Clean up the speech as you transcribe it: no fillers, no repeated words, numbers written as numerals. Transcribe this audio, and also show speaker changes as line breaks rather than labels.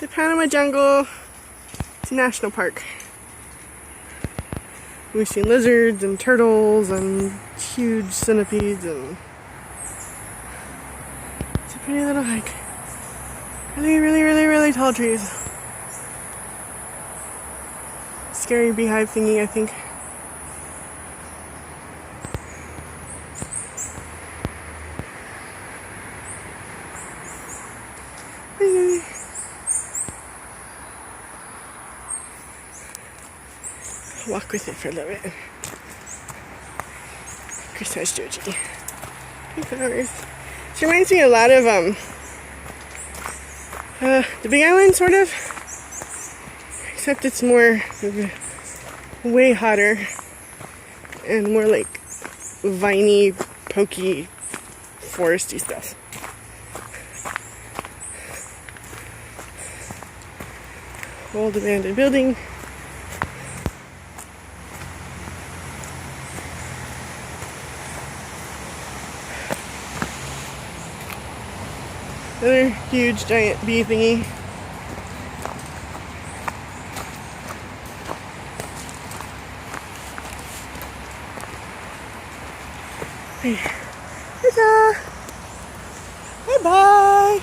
The Panama Jungle. It's a national park. We've seen lizards and turtles and huge centipedes, and it's a pretty little hike. Really tall trees. Scary beehive thingy, I think. Walk with it for a little bit. Christmas Joji. Flowers. She reminds me a lot of the Big Island, sort of. Except it's more, way hotter and more like viney, pokey, foresty stuff. Old abandoned building. Another huge giant bee thingy. Hey. Bye bye.